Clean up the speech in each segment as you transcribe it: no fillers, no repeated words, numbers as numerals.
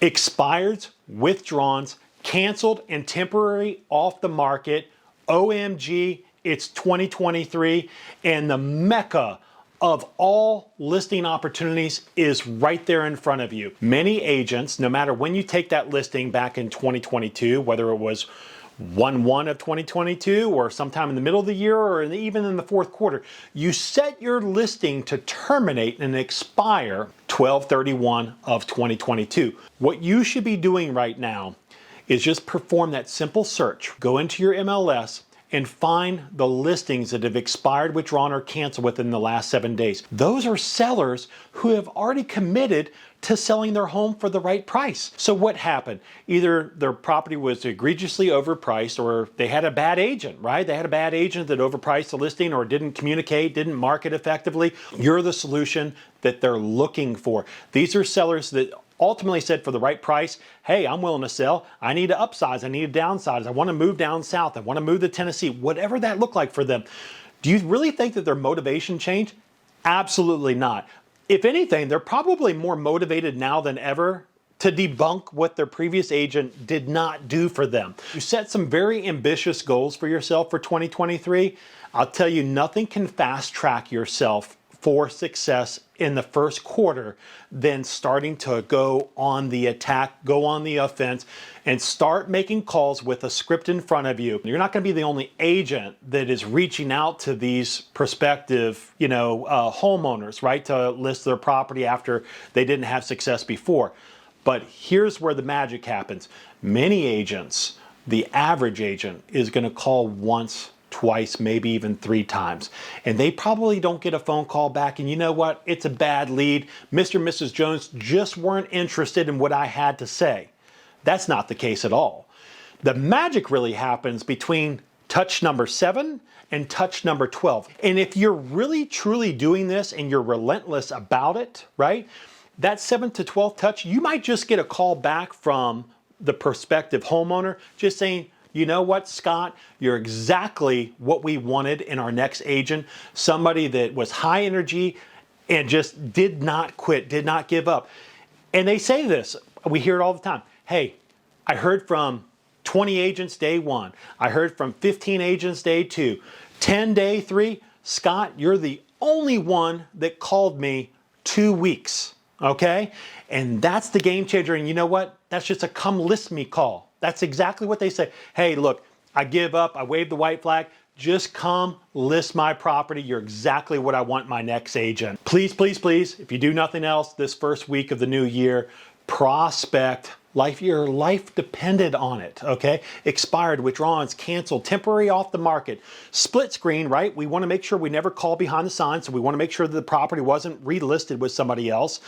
Expireds, withdrawns, canceled, and temporary off the market. OMG, it's 2023, and the mecca of all listing opportunities is right there in front of you. Many agents, no matter when you take that listing back in 2022, whether it was 1/1 of 2022 or sometime in the middle of the year or even in the fourth quarter, you set your listing to terminate and expire 12/31 of 2022. What you should be doing right now is just perform that simple search. Go into your MLS and find the listings that have expired, withdrawn, or canceled within the last 7 days. Those are sellers who have already committed to selling their home for the right price. So what happened? Either their property was egregiously overpriced, or they had a bad agent, right? They had a bad agent that overpriced the listing or didn't communicate, didn't market effectively. You're the solution that they're looking for. These are sellers that ultimately said, for the right price, hey, I'm willing to sell. I need to upsize. I need to downsize. I want to move down south. I want to move to Tennessee. Whatever that looked like for them. Do you really think that their motivation changed? Absolutely not. If anything, they're probably more motivated now than ever to debunk what their previous agent did not do for them. You set some very ambitious goals for yourself for 2023. I'll tell you, nothing can fast track yourself for success in the first quarter than starting to go on the attack, go on the offense, and start making calls with a script in front of you. You're not going to be the only agent that is reaching out to these prospective, homeowners, right, to list their property after they didn't have success before. But here's where the magic happens. Many agents, the average agent, is going to call once, twice, maybe even 3 times. And they probably don't get a phone call back. And you know what? It's a bad lead. Mr. and Mrs. Jones just weren't interested in what I had to say. That's not the case at all. The magic really happens between touch number 7 and touch number 12. And if you're really truly doing this and you're relentless about it, right? That 7th to 12th touch, you might just get a call back from the prospective homeowner just saying, you know what, Scott, you're exactly what we wanted in our next agent. Somebody that was high energy and just did not quit, did not give up. And they say this, we hear it all the time. Hey, I heard from 20 agents day 1. I heard from 15 agents day 2. 10 day 3. Scott, you're the only one that called me 2 weeks. Okay? And that's the game changer. And you know what? That's just a come list me call. That's exactly what they say. Hey, look, I give up. I wave the white flag. Just come list my property. You're exactly what I want my next agent. Please, please, please, if you do nothing else this first week of the new year, prospect. Your life depended on it, okay? Expired, withdrawns, canceled, temporary off the market, split screen, right? We want to make sure we never call behind the sign, so we want to make sure that the property wasn't relisted with somebody else.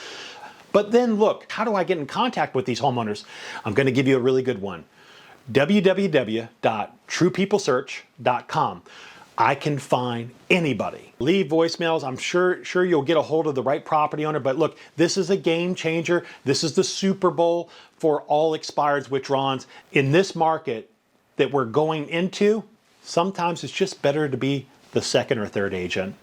But then look, how do I get in contact with these homeowners? I'm going to give you a really good one. www.truepeoplesearch.com. I can find anybody. Leave voicemails. I'm sure you'll get a hold of the right property owner. But look, this is a game changer. This is the Super Bowl for all expireds, withdrawns. In this market that we're going into, sometimes it's just better to be the second or third agent.